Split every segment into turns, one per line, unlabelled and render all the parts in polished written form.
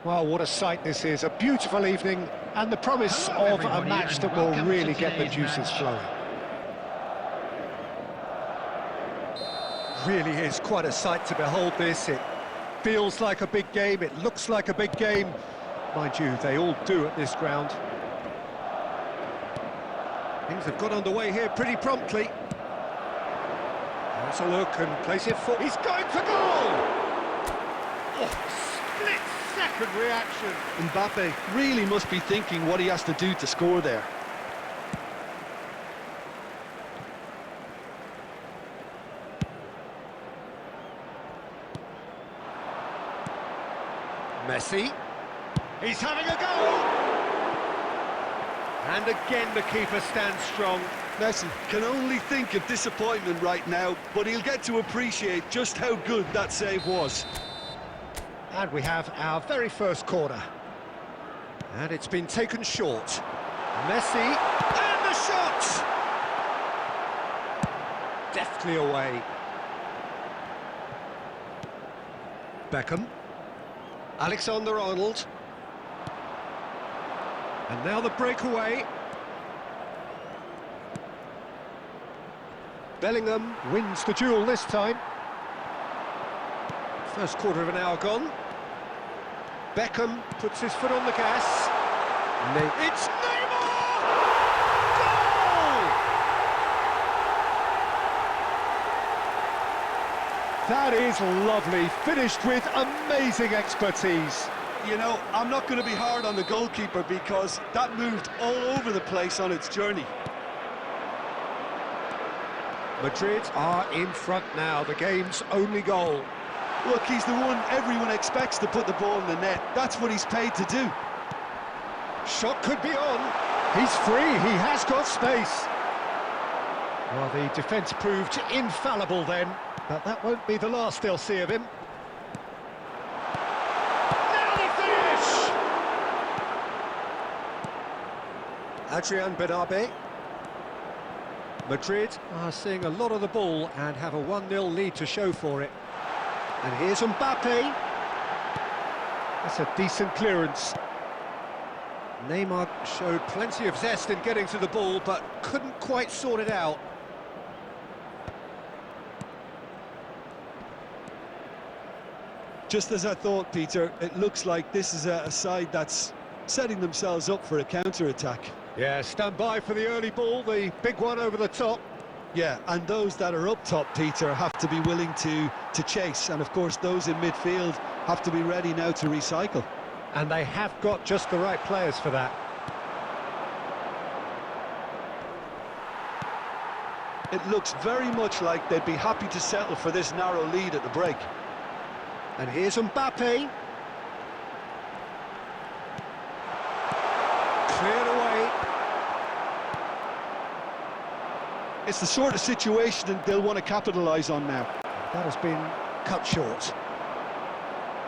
Well, what a sight this is. A beautiful evening and the promise of a match that will really get the juices flowing. Really is quite a sight to behold this. It feels like a big game, it looks like a big game. Mind you, they all do at this ground. Things have got underway here pretty promptly. Has a look and plays it for... He's going for goal! Oh, split-second reaction.
Mbappe really must be thinking what he has to do to score there.
Messi. He's having a go! And again the keeper stands strong.
Messi can only think of disappointment right now, but he'll get to appreciate just how good that save was.
And we have our very first corner. And it's been taken short. Messi, and the shot! Deftly away. Beckham. Alexander-Arnold. And now the breakaway. Bellingham wins the duel this time. First quarter of an hour gone. Beckham puts his foot on the gas. It's Neymar! Goal! That is lovely, finished with amazing expertise.
You know, I'm not going to be hard on the goalkeeper because that moved all over the place on its journey.
Madrid are in front now, the game's only goal.
Look, he's the one everyone expects to put the ball in the net. That's what he's paid to do.
Shot could be on. He's free, he has got space. Well, the defence proved infallible then, but that won't be the last they'll see of him. Now the finish! Adrian Benabe. Madrid are seeing a lot of the ball and have a 1-0 lead to show for it. And here's Mbappe. That's a decent clearance. Neymar showed plenty of zest in getting to the ball, but couldn't quite sort it out.
Just as I thought, Peter, it looks like this is a side that's setting themselves up for a counter-attack.
Yeah, stand by for the early ball, the big one over the top.
Yeah, and those that are up top, Peter, have to be willing to chase. And, of course, those in midfield have to be ready now to recycle.
And they have got just the right players for that.
It looks very much like they'd be happy to settle for this narrow lead at the break.
And here's Mbappe. Cleared away.
It's the sort of situation that they'll want to capitalise on now.
That has been cut short.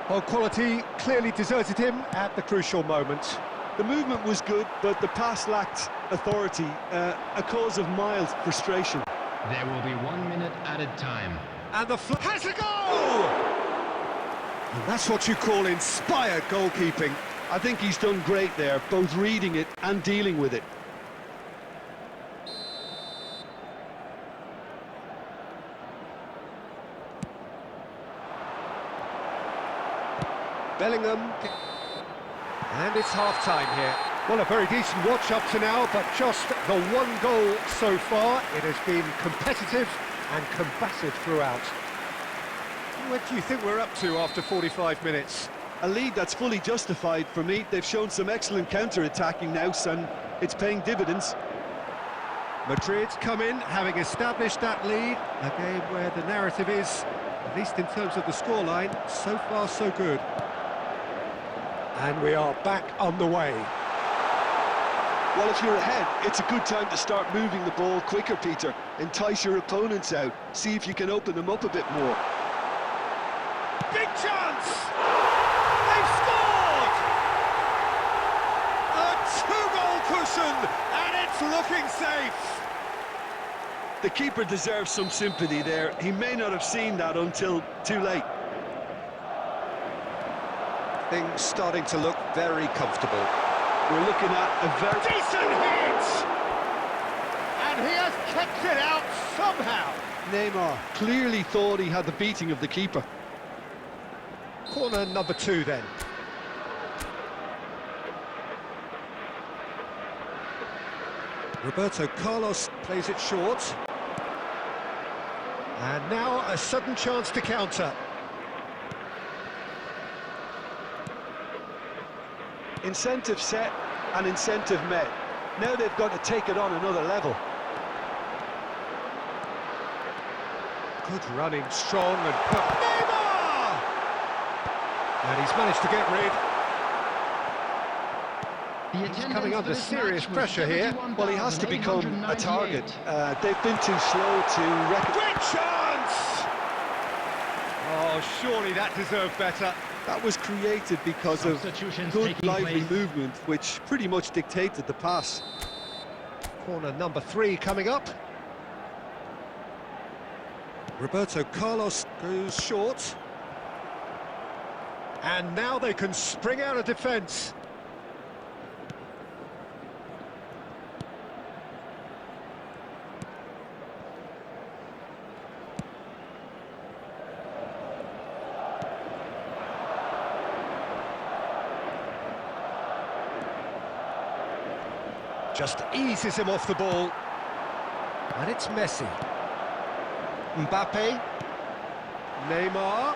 Well, quality clearly deserted him at the crucial moment.
The movement was good, but the pass lacked authority, a cause of mild frustration.
There will be 1 minute added time.
And the has a goal! And that's what you call inspired goalkeeping.
I think he's done great there, both reading it and dealing with it.
Bellingham. And it's half-time here. Well, a very decent watch up to now, but just the one goal so far. It has been competitive and combative throughout. What do you think we're up to after 45 minutes?
A lead that's fully justified for me. They've shown some excellent counter-attacking now, and it's paying dividends.
Madrid come in, having established that lead. A game where the narrative is, at least in terms of the scoreline, so far so good. And we are back on the way.
Well, if you're ahead, it's a good time to start moving the ball quicker, Peter. Entice your opponents out. See if you can open them up a bit more.
Big chance! They've scored! A two-goal cushion, and it's looking safe.
The keeper deserves some sympathy there. He may not have seen that until too late.
Things starting to look very comfortable.
We're looking at a very
Decent hit! And he has kept it out somehow.
Neymar clearly thought he had the beating of the keeper.
Corner number 2 then. Roberto Carlos plays it short. And now a sudden chance to counter.
Incentive set and incentive met. Now they've got to take it on another level.
Good running, strong and... Neymar! And he's managed to get rid. He's coming under serious pressure here.
Well, he has to become a target. They've been too slow to recognize...
Great chance! Oh, surely that deserved better.
That was created because of good, lively movement, which pretty much dictated the pass.
Corner number 3 coming up. Roberto Carlos goes short. And now they can spring out of defence. Just eases him off the ball. And it's Messi. Mbappe. Neymar.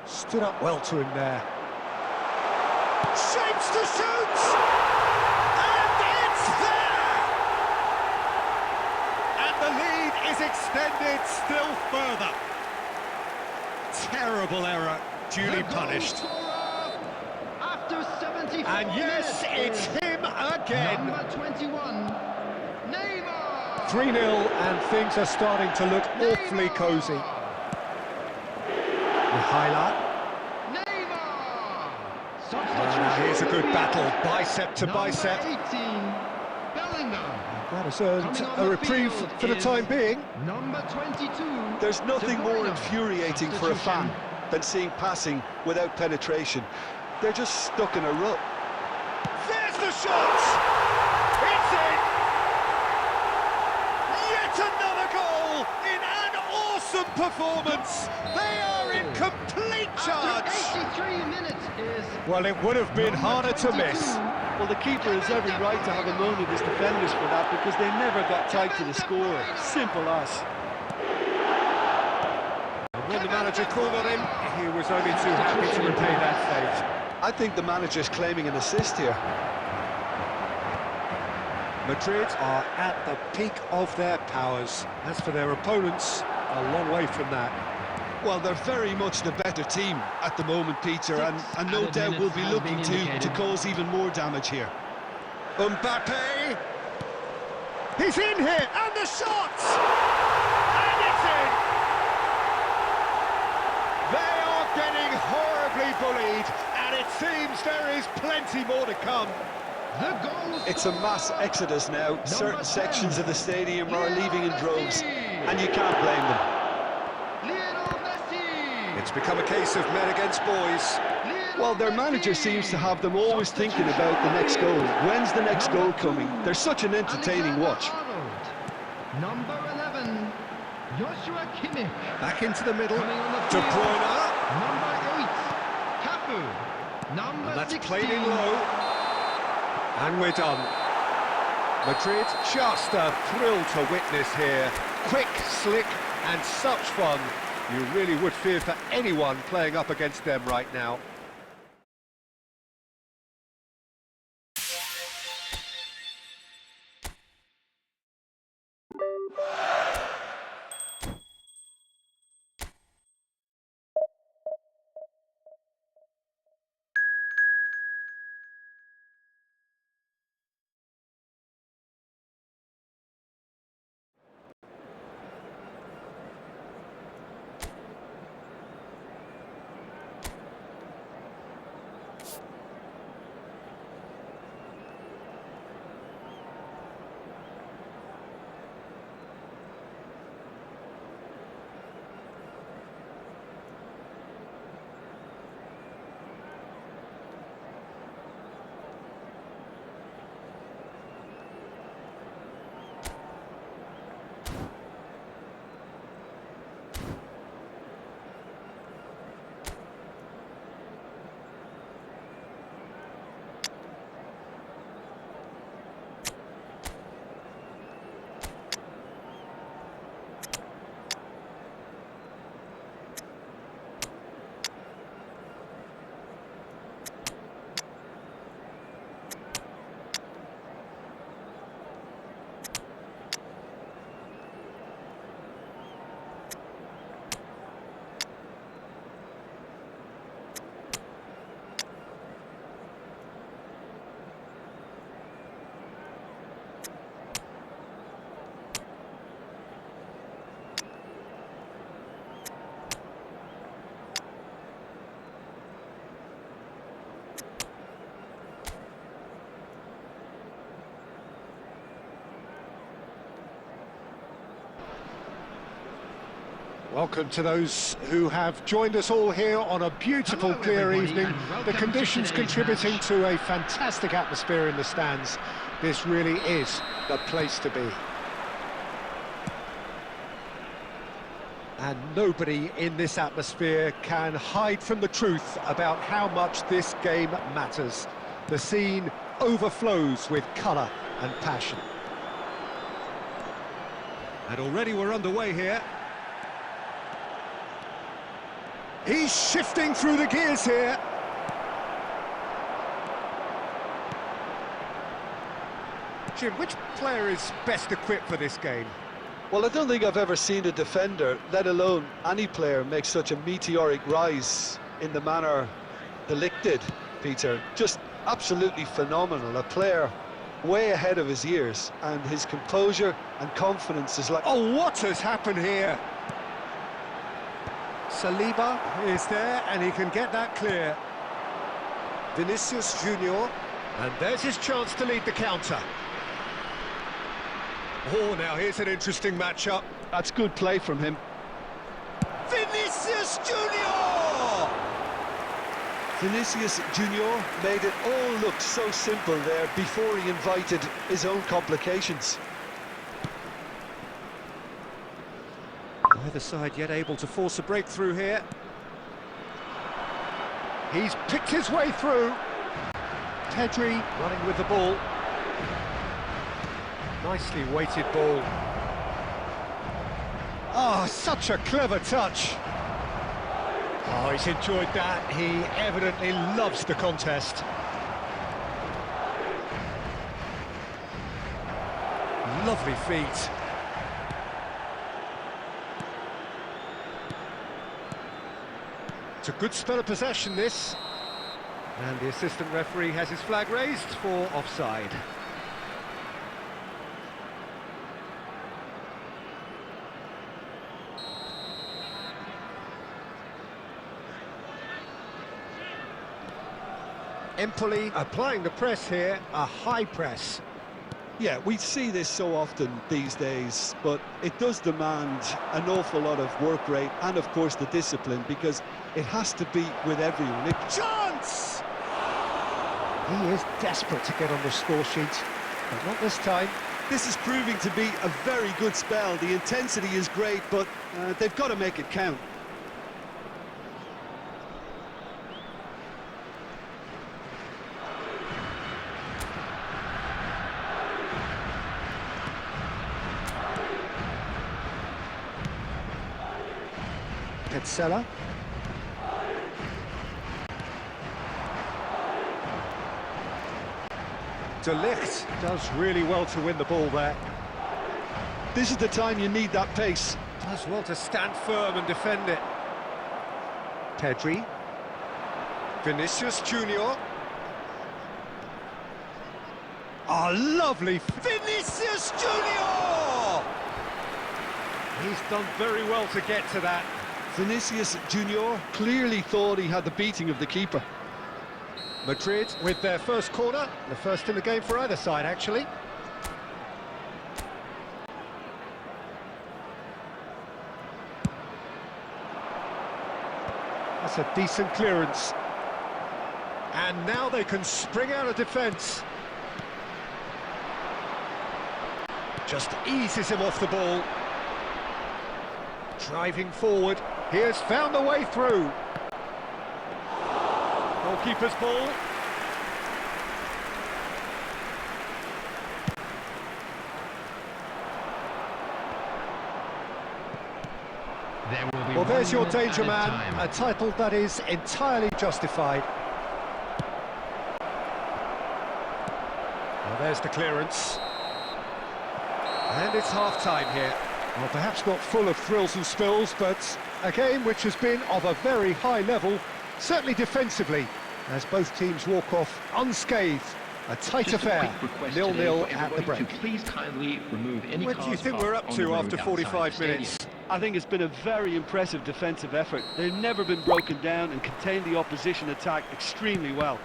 Stood up well to him there. Shapes to shoot! And it's there! And the lead is extended still further. Terrible error, duly punished.
After 74
And yes, it's him again.
Number 21, Neymar.
3-0 and things are starting to look awfully cosy. Highlight.
Neymar.
Here's a good battle, bicep to bicep.
Number 18, Bellingham.
That has earned
Coming on
a
the
reprieve
field
for the
is
time being.
Number 22.
There's nothing
De
more
Bruyne.
infuriating for a fan than seeing passing without penetration. They're just stuck in a rut.
There's the shot! It's in! Yet another goal in an awesome performance! They are in complete charge!
After 83 minutes is...
Well, it would have been harder to miss.
Well, the keeper has every right to have a moan at his defenders for that because they never got tight to the scorer. Simple as.
When the manager called on him, he was only too happy to repay that save.
I think the manager's claiming an assist here.
Madrid are at the peak of their powers. As for their opponents, a long way from that.
Well, they're very much the better team at the moment, Peter, and no
added
doubt will be
minutes
looking
have been
to
indicated.
cause even more damage here.
Mbappe! He's in here, and the shot! And it's in! They are getting horribly bullied, and it seems there is plenty more to come.
The goal
It's a mass exodus now. Certain sections of the stadium are leaving in droves, and you can't blame them.
Lionel Messi.
It's become a case of men against boys.
Well, their manager seems to have them always thinking about the next goal. When's the next goal coming? They're such an entertaining watch.
Number 11, Joshua Kimmich.
Back into the middle.
Coming on the
De
field.
Bruyne.
Number 8, Cafu. Number
And that's
16.
played in low. And we're done. Madrid, just a thrill to witness here. Quick, slick, and such fun. You really would fear for anyone playing up against them right now. Welcome to those who have joined us all here on a beautiful,
Hello,
clear
everybody,
evening.
and welcome
The
to
conditions
today's
contributing
match.
to a fantastic atmosphere in the stands. This really is the place to be. And nobody in this atmosphere can hide from the truth about how much this game matters. The scene overflows with colour and passion. And already we're underway here. He's shifting through the gears here. Jim, which player is best equipped for this game?
Well, I don't think I've ever seen a defender, let alone any player, make such a meteoric rise in the manner the Lick did, Peter. Just absolutely phenomenal. A player way ahead of his years, and his composure and confidence is like...
Oh, what has happened here? Saliba is there, and he can get that clear. Vinicius Junior, and there's his chance to lead the counter. Oh, now here's an interesting matchup.
That's good play from him.
Vinicius Junior!
Vinicius Junior made it all look so simple there before he invited his own complications.
Neither side yet able to force a breakthrough here. He's picked his way through. Pedri running with the ball. Nicely weighted ball. Oh, such a clever touch. Oh, he's enjoyed that. He evidently loves the contest. Lovely feet. It's a good spell of possession, this. And the assistant referee has his flag raised for offside. Empoli applying the press here, a high press.
Yeah, we see this so often these days, but it does demand an awful lot of work rate and, of course, the discipline, because it has to be with everyone.
Chance! He is desperate to get on the score sheet, but not this time.
This is proving to be a very good spell. The intensity is great, but they've got to make it count.
Petzela. De Ligt does really well to win the ball there.
This is the time you need that pace.
Does well to stand firm and defend it. Pedri. Vinicius Junior. Oh, lovely. Vinicius Junior! He's done very well to get to that.
Vinicius Junior clearly thought he had the beating of the keeper.
Madrid with their first corner, the first in the game for either side, actually. That's a decent clearance. And now they can spring out of defence. Just eases him off the ball. Driving forward, he has found a way through. Goalkeeper's ball. Well, there's your danger man, a title that is entirely justified. Well, there's the clearance. And it's half-time here. Well, perhaps not full of thrills and spills, but a game which has been of a very high level, certainly defensively, as both teams walk off unscathed. A tight affair, 0-0 at the break.
Please kindly remove any
What do you think we're up to after 45 minutes?
I think it's been a very impressive defensive effort. They've never been broken down and contained the opposition attack extremely well.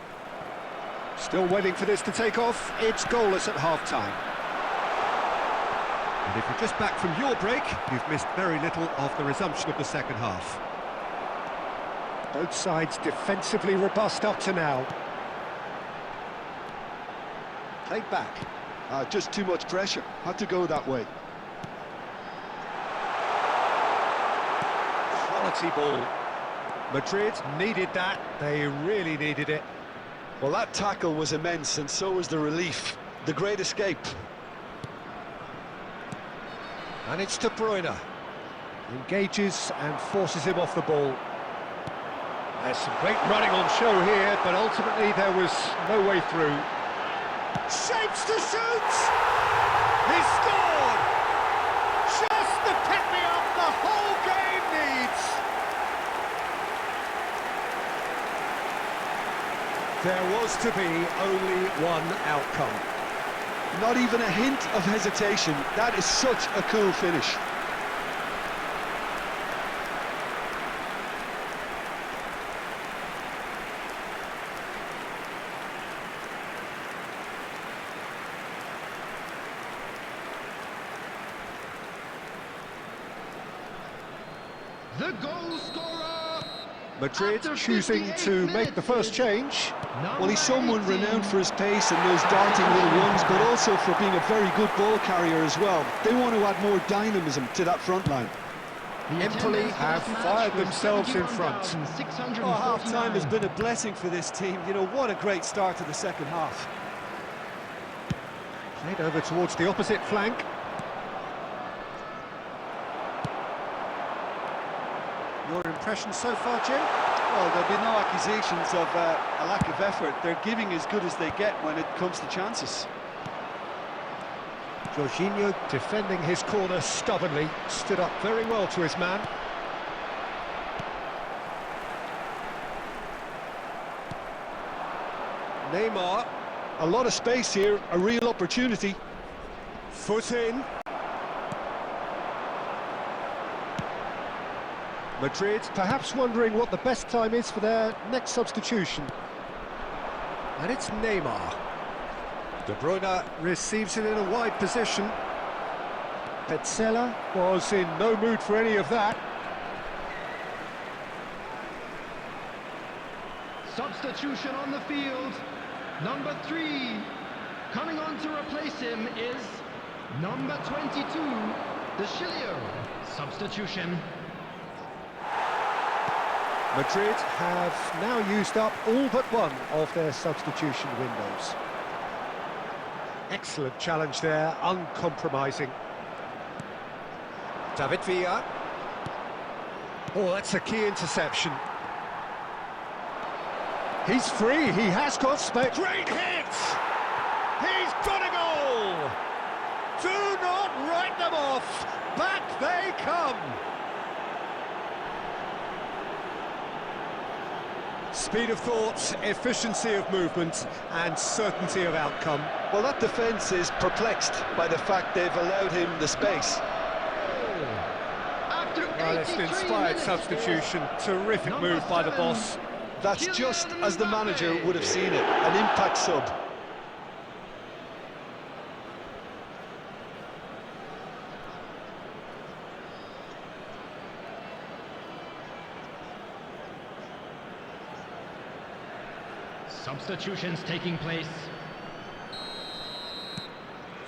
Still waiting for this to take off. It's goalless at half-time. And if you're just back from your break, you've missed very little of the resumption of the second half. Both sides defensively robust up to now. Played back.
Just too much pressure. Had to go that way.
Quality ball. Madrid needed that. They really needed it.
Well, that tackle was immense, and so was the relief. The great escape.
And it's De Bruyne. Engages and forces him off the ball. There's some great running on show here, but ultimately there was no way through. Shapes to shoot! He scored! Just the pick-me-up the whole game needs! There was to be only one outcome.
Not even a hint of hesitation. That is such a cool finish.
The goal scorer!
Madrid choosing to make the first change.
Well, he's someone renowned for his pace and those darting little runs, but also for being a very good ball carrier as well. They want to add more dynamism to that front line.
Empoli have fired themselves in front.
Half-time has been a blessing for this team. You know, what a great start to the second half.
Played over towards the opposite flank. Your impression so far, Jim?
Well, there'll be no accusations of a lack of effort. They're giving as good as they get when it comes to chances.
Jorginho defending his corner stubbornly, stood up very well to his man. Neymar.
A lot of space here, a real opportunity.
Foot in. Madrid perhaps wondering what the best time is for their next substitution. And it's Neymar. De Bruyne receives it in a wide position. Petzela was in no mood for any of that.
Substitution on the field. Number 3. Coming on to replace him is number 22, De Chilio. Substitution.
Madrid have now used up all but one of their substitution windows. Excellent challenge there, uncompromising. David Villa. Oh, that's a key interception. He's free, he has got space. Great hit! He's got a goal! Do not write them off! Back they come! Speed of thought, efficiency of movement, and certainty of outcome.
Well, that defence is perplexed by the fact they've allowed him the space.
Well, it's an inspired substitution. Terrific move by the boss.
That's just as the manager would have seen it, an impact sub.
Substitutions taking place.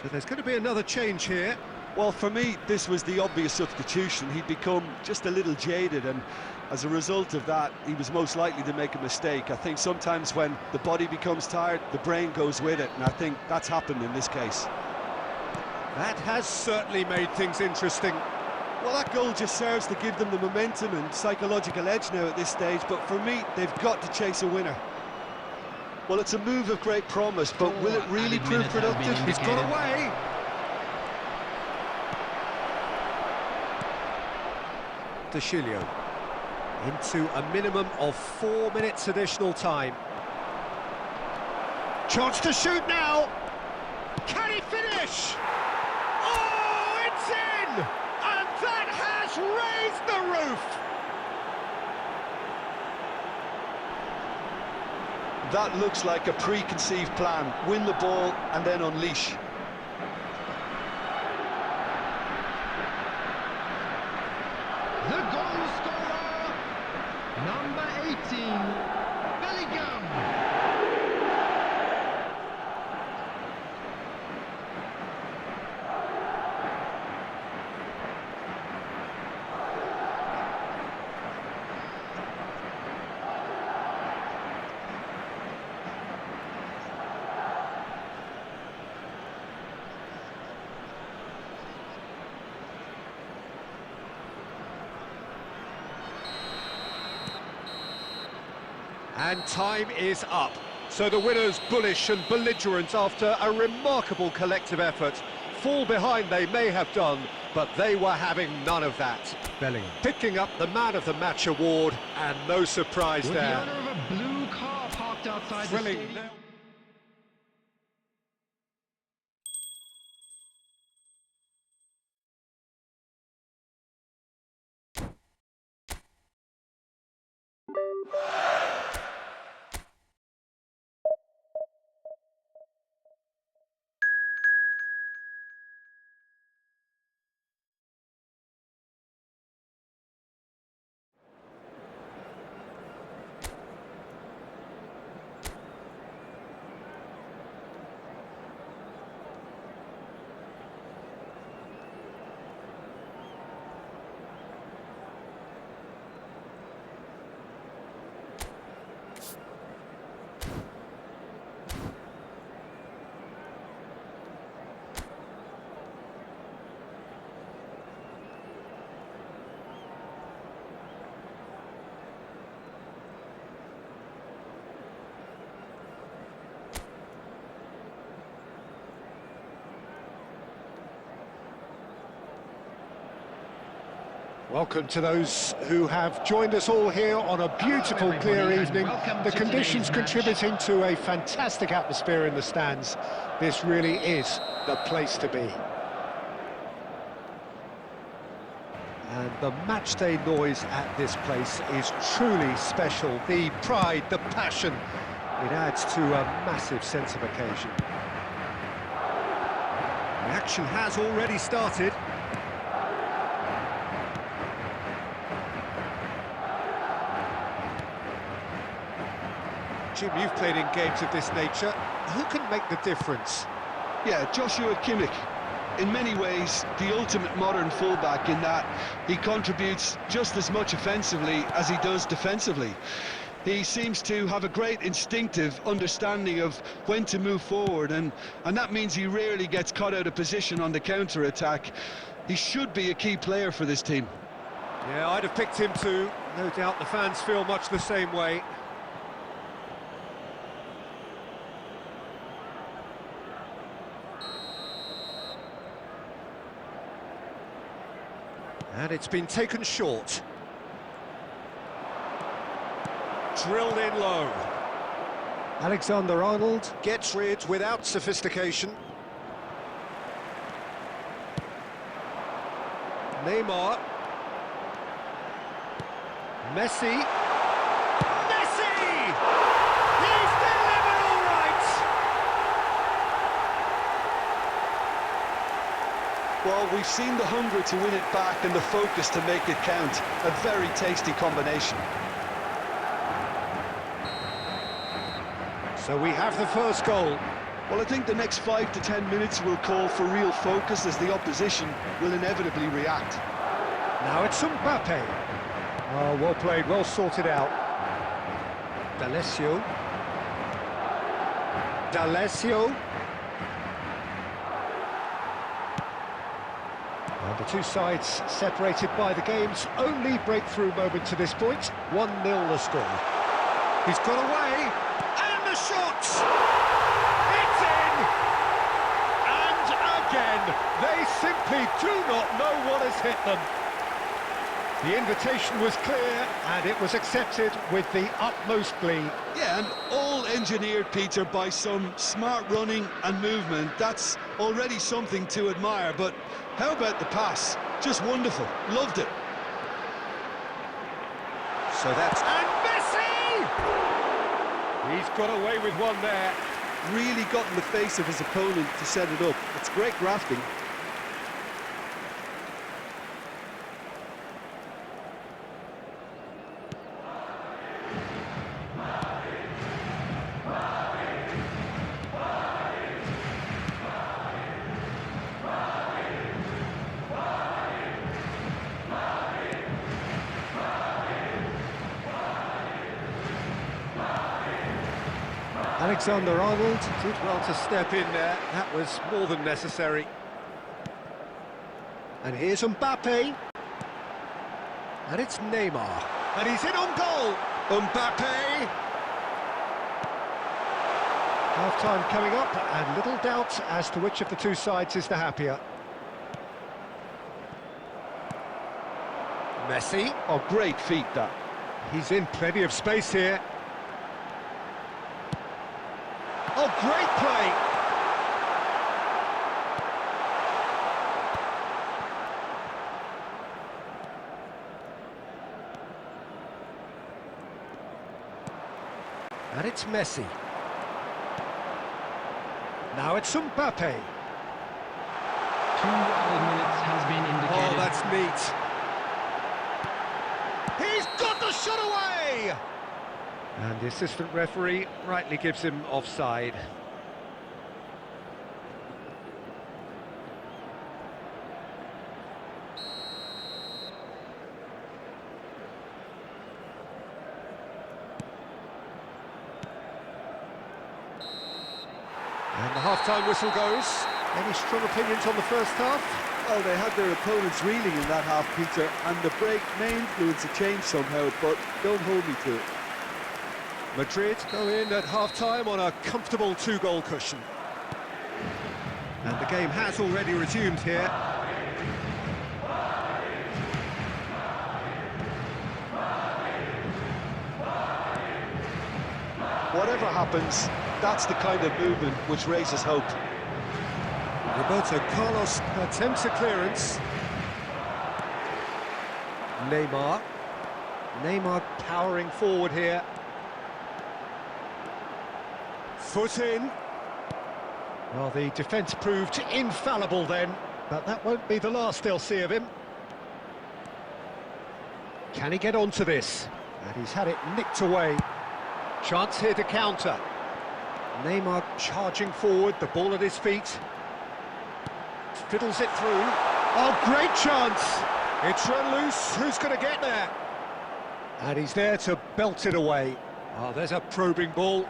So there's going to be another change here.
Well, for me, this was the obvious substitution. He'd become just a little jaded, and as a result of that, he was most likely to make a mistake. I think sometimes when the body becomes tired, the brain goes with it, and I think that's happened in this case.
That has certainly made things interesting.
Well, that goal just serves to give them the momentum and psychological edge now at this stage, but for me, they've got to chase a winner. Well, it's a move of great promise, but will it really prove productive?
He's got away. De Chilio into a minimum of 4 minutes additional time. Chance to shoot now. Can he finish? Oh, it's in! And that has raised the roof!
That looks like a preconceived plan. Win the ball and then unleash.
number 18, Bellingham.
And time is up. So the winners, bullish and belligerent after a remarkable collective effort. Fall behind they may have done, but they were having none of that. Bellingham picking up the Man of the Match award, and no surprise
With
there.
the owner of a blue car parked outside
Thrilling.
the stadium.
Welcome to those who have joined us all here on a beautiful,
Hello,
clear
everybody, and
evening.
welcome
The
to
conditions
today's match.
contributing to a fantastic atmosphere in the stands. This really is the place to be. And the matchday noise at this place is truly special. The pride, the passion, it adds to a massive sense of occasion. The action has already started. Jim, you've played in games of this nature. Who can make the difference?
Yeah, Joshua Kimmich. In many ways, the ultimate modern fullback in that he contributes just as much offensively as he does defensively. He seems to have a great instinctive understanding of when to move forward, and that means he rarely gets caught out of position on the counter-attack. He should be a key player for this team.
Yeah, I'd have picked him too. No doubt the fans feel much the same way. And it's been taken short. Drilled in low. Alexander-Arnold gets rid without sophistication. Neymar. Messi. Messi! He's delivered all right!
Well, we've seen the hunger to win it back and the focus to make it count. A very tasty combination.
So we have the first goal.
Well, I think the next 5 to 10 minutes will call for real focus as the opposition will inevitably react.
Now it's Mbappe. Oh, well played, well sorted out. D'Alessio. D'Alessio. And the two sides separated by the game's only breakthrough moment to this point. 1-0 the score. He's got away, and the shot! It's in! And again, they simply do not know what has hit them. The invitation was clear, and it was accepted with the utmost glee.
Yeah, and all engineered, Peter, by some smart running and movement. That's already something to admire, but how about the pass? Just wonderful. Loved it.
So that's... And Messi! He's got away with one there.
Really got in the face of his opponent to set it up. It's great grafting.
Alexander-Arnold did well to step in there. That was more than necessary. And here's Mbappe. And it's Neymar. And he's in on goal. Mbappe. Half-time coming up, and little doubt as to which of the two sides is the happier. Messi.
Oh, great feat, that.
He's in plenty of space here. Oh, great play! And it's Messi. Now it's Mbappe.
2 added minutes has been indicated.
Oh, that's neat. He's got the shot away! And the assistant referee rightly gives him offside. And the half-time whistle goes. Any strong opinions on the first half?
Well, they had their opponents reeling in that half, Peter, and the break may influence a change somehow, but don't hold me to it.
Madrid go in at half-time on a comfortable 2-goal cushion. And the game has already resumed here.
Whatever happens, that's the kind of movement which raises hope.
Roberto Carlos attempts a clearance. Neymar. Neymar powering forward here. Foot in. Well, the defence proved infallible then, but that won't be the last they'll see of him. Can he get onto this? And he's had it nicked away. Chance here to counter. Neymar charging forward, the ball at his feet. Fiddles it through. Oh, great chance! It's run loose, who's going to get there? And he's there to belt it away. Oh, there's a probing ball.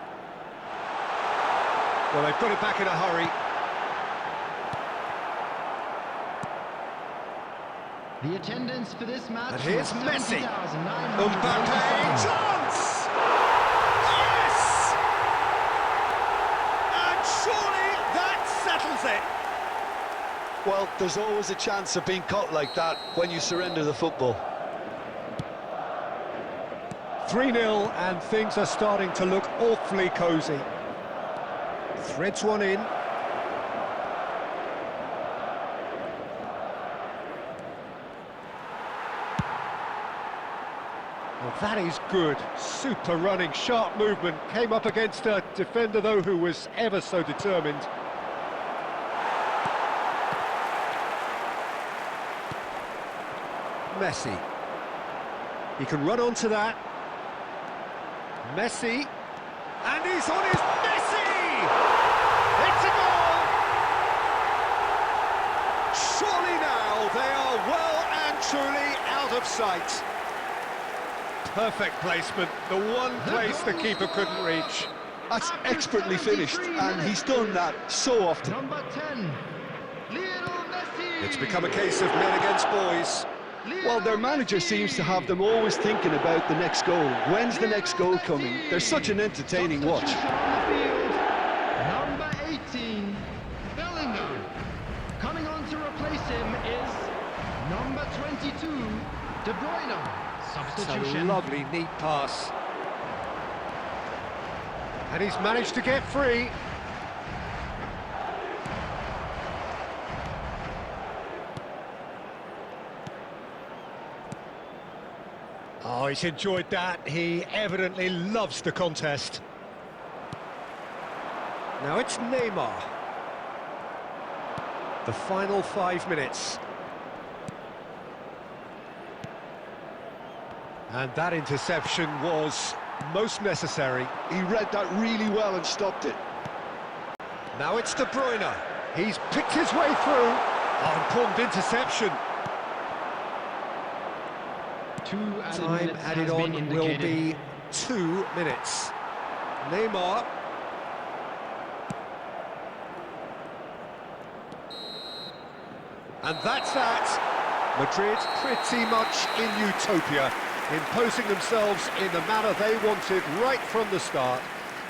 Well, they've got it back in a hurry.
The attendance for this match.
And here's
was
Messi.
70,987.
Mbappe, chance! Yes! And surely that settles it.
Well, there's always a chance of being caught like that when you surrender the football.
3-0, and things are starting to look awfully cosy. Threads one in. Well, that is good. Super running, sharp movement. Came up against a defender, though, who was ever so determined. Messi. He can run onto that. Messi. And he's on his Messi! It's a goal! Surely now they are well and truly out of sight. Perfect placement, the one place the keeper couldn't reach.
That's expertly finished, and he's done that so often.
Number 10, Lionel Messi.
It's become a case of men against boys.
Well, their manager seems to have them always thinking about the next goal. When's the next goal coming? They're such an entertaining watch.
Substitution on the field. Number 18, Bellingham. Coming on to replace him is number 22, De Bruyne.
It's a
Substitution.
lovely, neat pass. And he's managed to get free. Oh, he's enjoyed that. He evidently loves the contest. Now it's Neymar. The final 5 minutes. And that interception was most necessary.
He read that really well and stopped it.
Now it's De Bruyne. He's picked his way through. Oh, important interception.
2 added
Time
minutes
added
has been
on will
indicated.
be 2 minutes. Neymar. And that's that. Madrid pretty much in utopia, imposing themselves in the manner they wanted right from the start.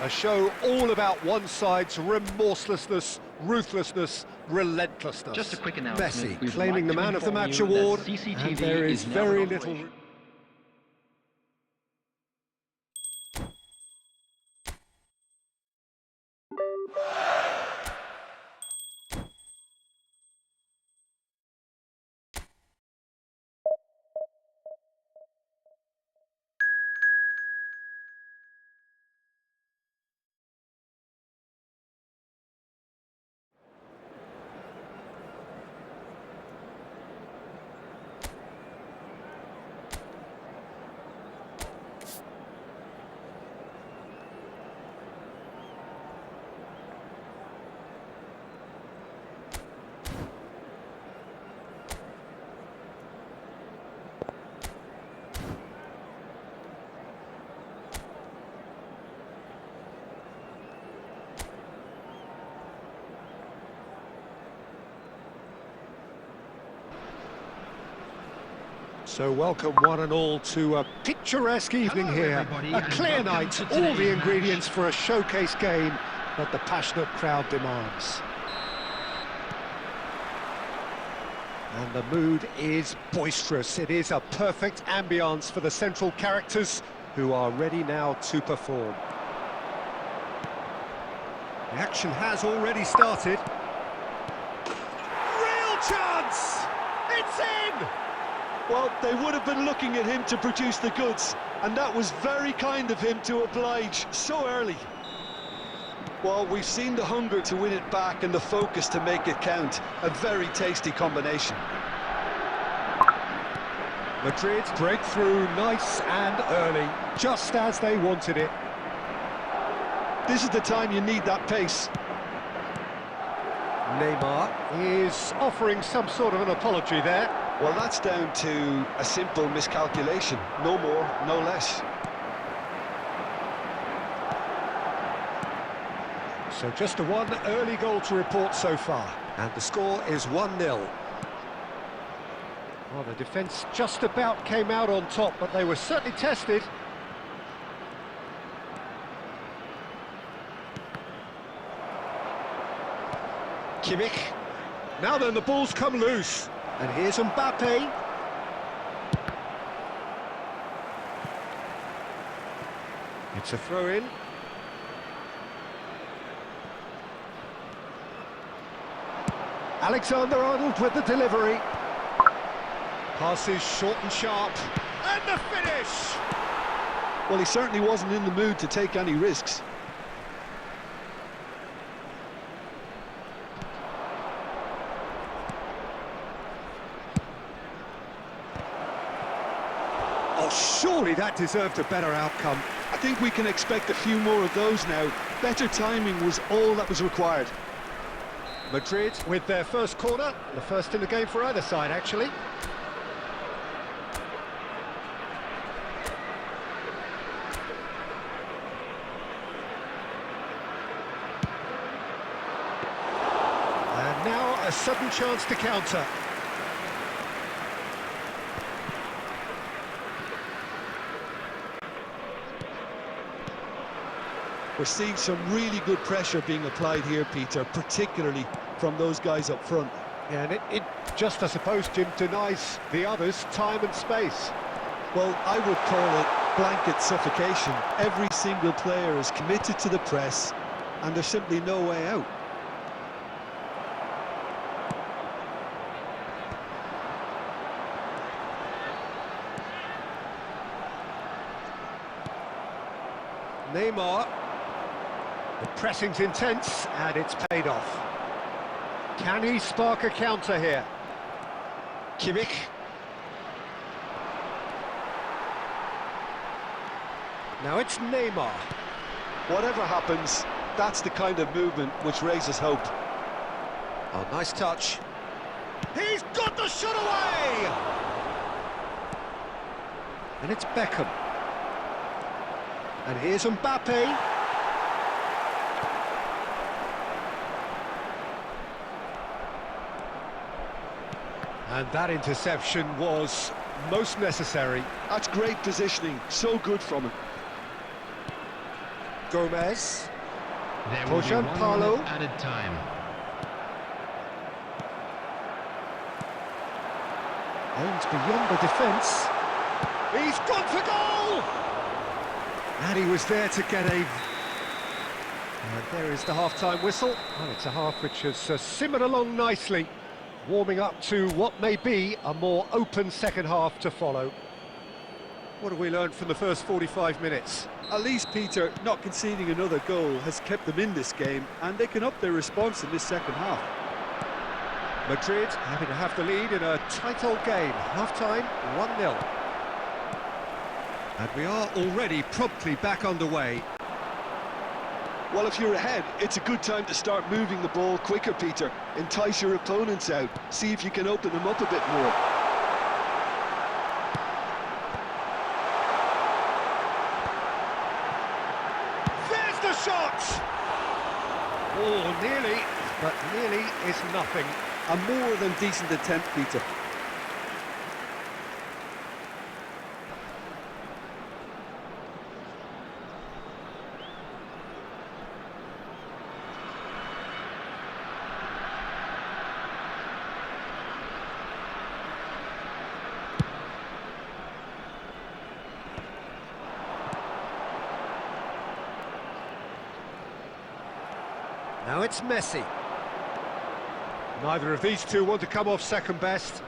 A show all about one side's remorselessness, ruthlessness, relentlessness.
Just a quick announcement.
Messi
We'd
claiming
like
the
to
Man of the
inform
Match
you that
award,
CCTV
and there is
now
very
in
little...
operation.
So welcome one and all to a picturesque evening
Hello,
here.
everybody,
A
and
clear
welcome
night,
to
all the
today's
ingredients
match.
for a showcase game that the passionate crowd demands. And the mood is boisterous. It is a perfect ambience for the central characters who are ready now to perform. The action has already started. Real chance! It's in!
Well, they would have been looking at him to produce the goods, and that was very kind of him to oblige so early. Well, we've seen the hunger to win it back and the focus to make it count. A very tasty combination.
Madrid break through nice and early, just as they wanted it.
This is the time you need that pace.
Neymar is offering some sort of an apology there.
Well, that's down to a simple miscalculation. No more, no less.
So just a one early goal to report so far. And the score is 1-0. Well, the defence just about came out on top, but they were certainly tested. Kimmich. Now then, the ball's come loose. And here's Mbappe. It's a throw-in. Alexander-Arnold with the delivery. Passes short and sharp. And the finish!
Well, he certainly wasn't in the mood to take any risks.
Oh, surely that deserved a better outcome.
I think we can expect a few more of those now. Better timing was all that was required.
Madrid with their first corner, the first in the game for either side, actually. And now a sudden chance to counter.
We're seeing some really good pressure being applied here, Peter, particularly from those guys up front.
Yeah, and it just, I suppose, Jim, denies the others time and space.
Well, I would call it blanket suffocation. Every single player is committed to the press, and there's simply no way out.
Neymar. The pressing's intense, and it's paid off. Can he spark a counter here? Kimmich. Now it's Neymar.
Whatever happens, that's the kind of movement which raises hope.
Oh, nice touch. He's got the shot away! And it's Beckham. And here's Mbappe. And that interception was most necessary.
That's great positioning, so good from him.
Gomez.
There will be 1
Paulo.
minute added time.
Aims beyond the defence. He's gone for goal! And he was there to get a... And there is the half-time whistle. And it's a half which has simmered along nicely, warming up to what may be a more open second half to follow. What have we learned from the first 45 minutes?
At least, Peter, not conceding another goal has kept them in this game, and they can up their response in this second half.
Madrid happy to have the lead in a tight old game. Half-time, 1-0. And we are already promptly back underway.
Well, if you're ahead, it's a good time to start moving the ball quicker, Peter. Entice your opponents out. See if you can open them up a bit more.
There's the shot! Oh, nearly, but nearly is nothing.
A more than decent attempt, Peter.
Now it's Messi. Neither of these two want to come off second best.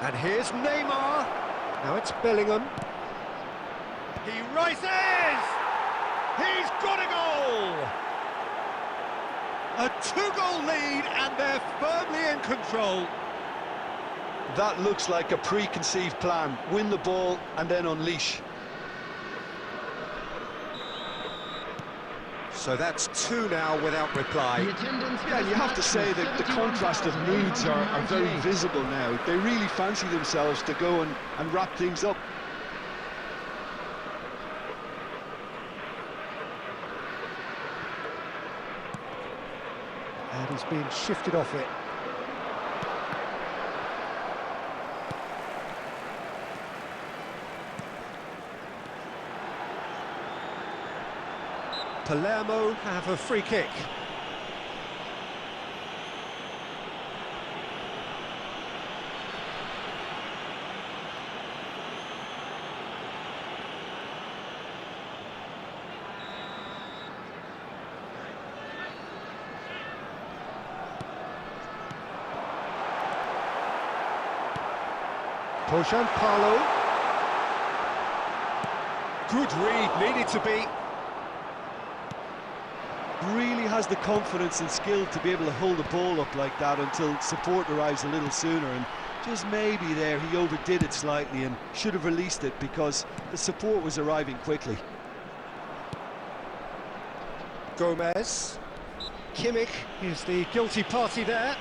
And here's Neymar. Now it's Bellingham. He rises! He's got a goal! A 2-goal lead, and they're firmly in control.
That looks like a preconceived plan. Win the ball and then unleash.
So that's 2 now without reply.
The attendance for
Yeah,
this
you have
match
to say
was
that the contrast of moods are very
71,998.
visible now. They really fancy themselves to go and wrap things up.
And he's being shifted off it. Palermo have a free kick. Paulo. Good read, needed to be.
Really has the confidence and skill to be able to hold the ball up like that until support arrives a little sooner, and just maybe there he overdid it slightly and should have released it because the support was arriving quickly.
Gomez. Kimmich is the guilty party there.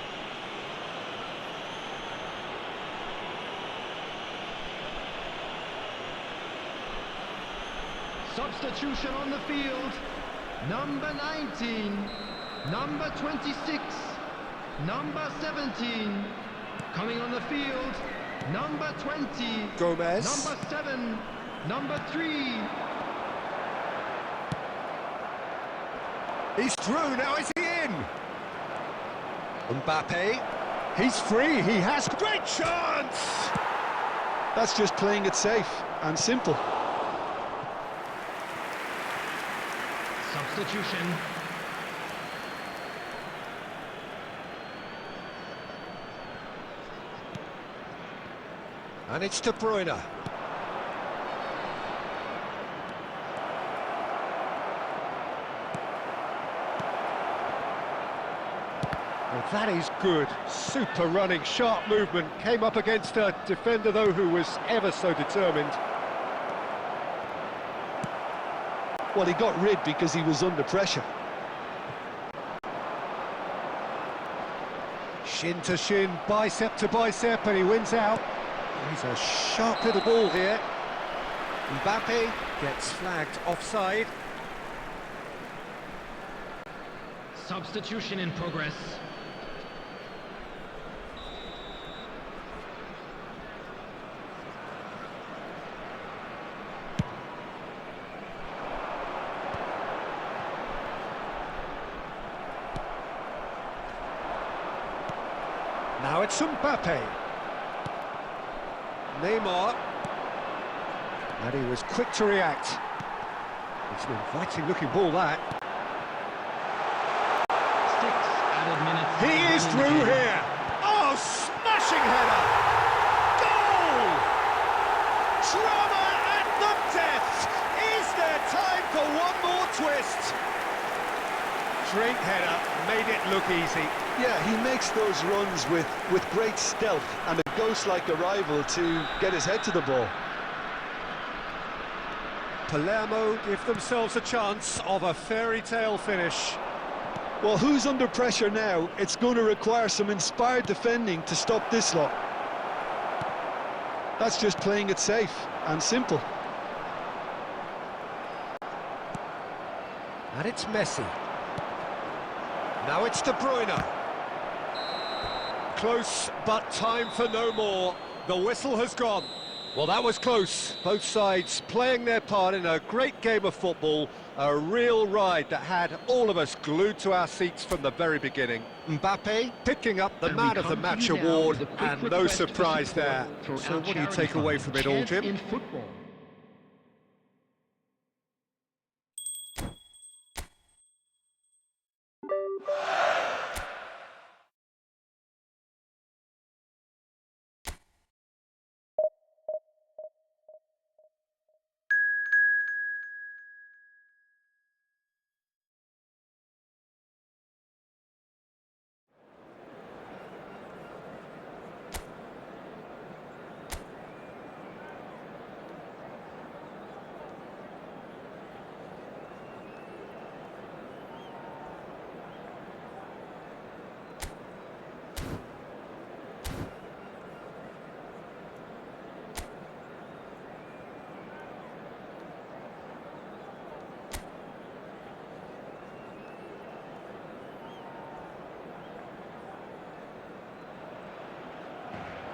Substitution on the field. Number 19, number 26, number 17. Coming on the field, number 20,
Gomez.
number 7, number 3.
He's through, now is he in? Mbappe. He's free, he has great chance!
That's just playing it safe and simple.
Substitution.
And it's De Bruyne. Well, that is good. Super running, sharp movement. Came up against a defender, though, who was ever so determined.
Well, he got rid because he was under pressure.
Shin to shin, bicep to bicep, and he wins out. He's a sharp little ball here. Mbappe gets flagged offside.
Substitution in progress.
Now it's Mbappe. Neymar. And he was quick to react. It's an inviting looking ball, that.
6 added minutes.
He is through here. Oh, smashing header. Goal! Drama at the death. Is there time for one more twist? Straight header, made it look easy.
Yeah, he makes those runs with great stealth and a ghost-like arrival to get his head to the ball.
Palermo give themselves a chance of a fairy tale finish.
Well, who's under pressure now? It's going to require some inspired defending to stop this lot. That's just playing it safe and simple.
And it's Messi. Now it's De Bruyne. Close, but time for no more. The whistle has gone. Well, that was close. Both sides playing their part in a great game of football. A real ride that had all of us glued to our seats from the very beginning. Mbappe picking up the
And
Man
we
of the
come to
Match
you now
award,
with a quick
and no
request for
surprise
support
there.
for
So
our
what do you
charity
take away
fund,
from it all,
Chance
Jim?
in Football.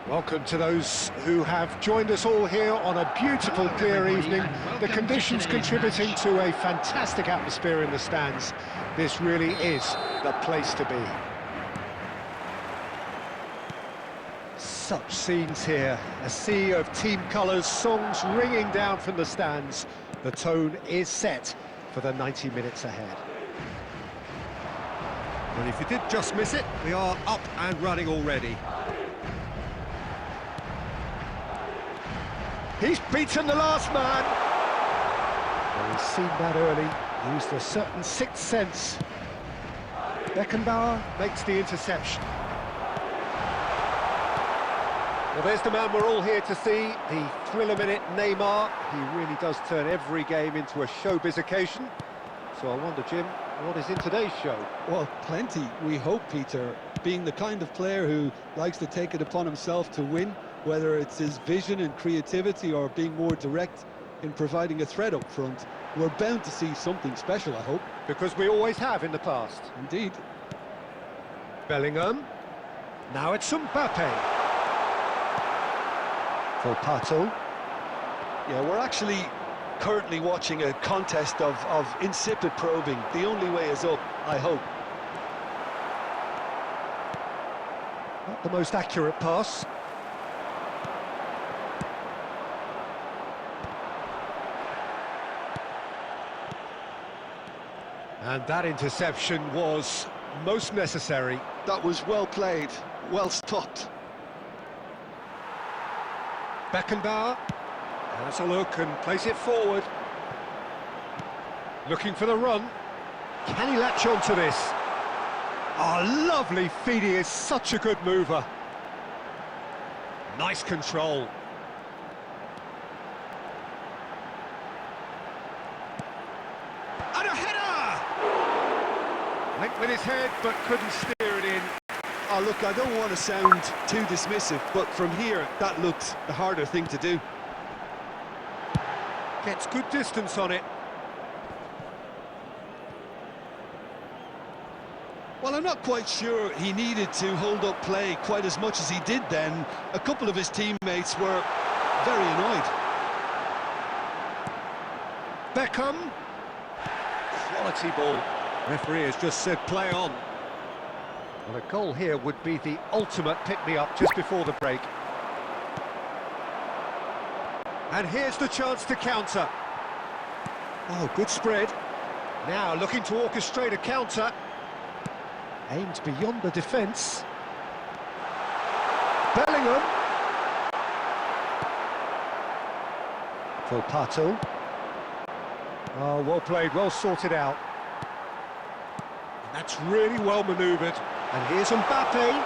Welcome to those who have joined us all here on a beautiful,
Hello,
clear
everybody,
evening.
and welcome
The
to
conditions
today's
contributing
match.
to a fantastic atmosphere in the stands. This really is the place to be. Such scenes here, a sea of team colours, songs ringing down from the stands. The tone is set for the 90 minutes ahead. And if you did just miss it, we are up and running already. He's beaten the last man. Well, he's seen that early, used a certain sixth sense. Beckenbauer makes the interception. Well, there's the man we're all here to see, the thriller-minute Neymar. He really does turn every game into a showbiz occasion. So I wonder, Jim, what is in today's show?
Well, plenty, we hope, Peter. Being the kind of player who likes to take it upon himself to win, whether it's his vision and creativity or being more direct in providing a threat up front, we're bound to see something special, I hope.
Because we always have in the past.
Indeed.
Bellingham. Now it's Mbappe. For Pato.
Yeah, we're actually currently watching a contest of insipid probing. The only way is up, I hope.
Not the most accurate pass. And that interception was most necessary.
That was well played, well stopped.
Beckenbauer has a look and plays it forward. Looking for the run. Can he latch on to this? Oh, lovely feed. He is such a good mover. Nice control. And a header! Went with his head, but couldn't steer it in.
Oh, look, I don't want to sound too dismissive, but from here, that looked the harder thing to do.
Gets good distance on it.
I'm not quite sure he needed to hold up play quite as much as he did then. A couple of his teammates were very annoyed.
Beckham. Quality ball. Referee has just said play on. Well, a goal here would be the ultimate pick-me-up just before the break. And here's the chance to counter. Oh, good spread. Now looking to orchestrate a counter. Aimed beyond the defence. Bellingham. Volpato. Oh, well played, well sorted out. And that's really well manoeuvred. And here's Mbappe.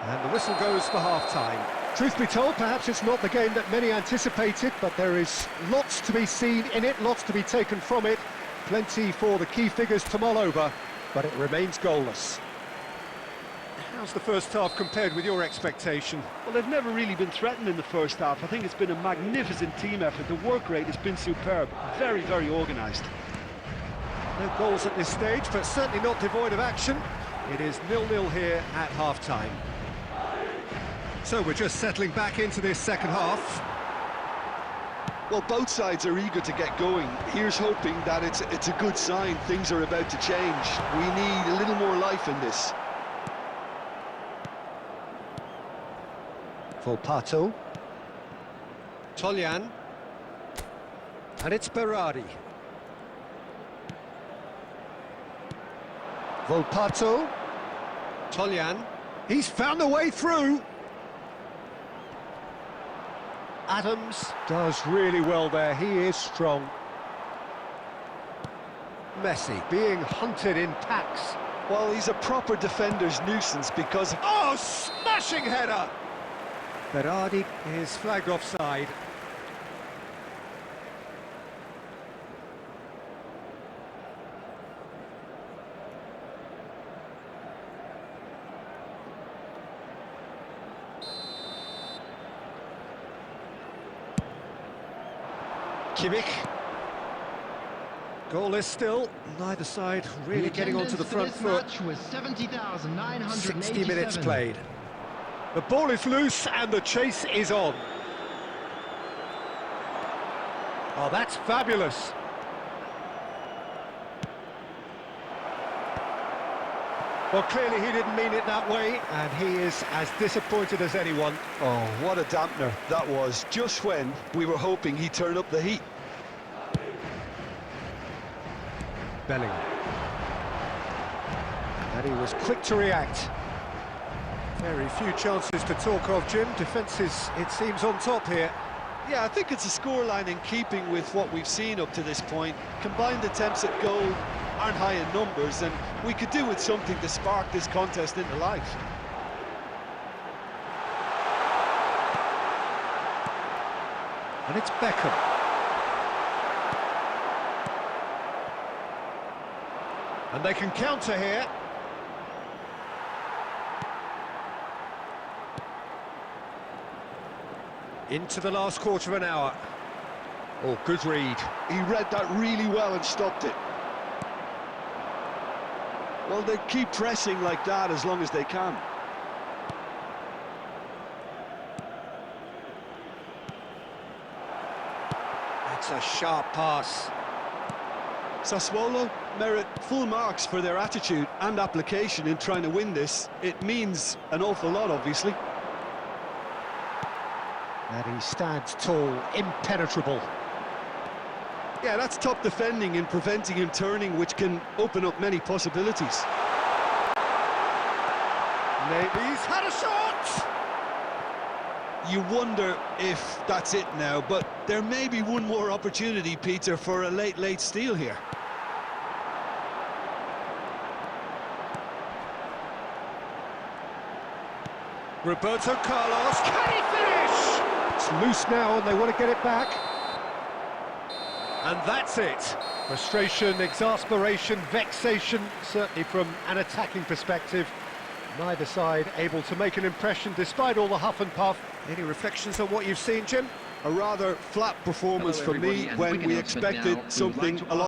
And the whistle goes for half-time. Truth be told, perhaps it's not the game that many anticipated, but there is lots to be seen in it, lots to be taken from it. Plenty for the key figures to mull over, but it remains goalless. How's the first half compared with your expectation?
Well, they've never really been threatened in the first half. I think it's been a magnificent team effort. The work rate has been superb. Very, very organised.
No goals at this stage, but certainly not devoid of action. It is 0-0 here at half-time. So we're just settling back into this second half.
Well, both sides are eager to get going. Here's hoping that it's a good sign. Things are about to change. We need a little more life in this.
Volpato. Toljan. And it's Berardi. Volpato. Toljan. He's found a way through. Adams does really well there. He is strong. Messi being hunted in packs.
Well, he's a proper defender's nuisance because of...
Oh, smashing header! Berardi is flagged offside. Kimmich. Goalless still, neither side really getting onto the front foot.
Match was 70,987.
60 minutes played. The ball is loose and the chase is on. Oh, that's fabulous. Well, clearly he didn't mean it that way, and he is as disappointed as anyone.
Oh, what a dampener that was, just when we were hoping he'd turn up the heat.
Bellingham. And he was quick to react. Very few chances to talk of, Jim. Defence is, it seems, on top here.
Yeah, I think it's a scoreline in keeping with what we've seen up to this point. Combined attempts at goal aren't high in numbers, and we could do with something to spark this contest into life.
And it's Beckham. And they can counter here. Into the last quarter of an hour. Oh, good read.
He read that really well and stopped it. Well, they keep pressing like that as long as they can.
That's a sharp pass.
Sassuolo merit full marks for their attitude and application in trying to win this. It means an awful lot, obviously.
And he stands tall, impenetrable.
Yeah, that's top defending in preventing him turning, which can open up many possibilities.
Maybe he's had a shot!
You wonder if that's it now, but there may be one more opportunity, Peter, for a late steal here.
Roberto Carlos, can he finish? It's loose now and they want to get it back. And that's it. Frustration, exasperation, vexation, certainly from an attacking perspective. Neither side able to make an impression despite all the huff and puff. Any reflections on what you've seen, Jim?
A rather flat performance
Hello,
from me
everybody, and
when
quick
we
announcement
expected
now. We would
something
like to
a lot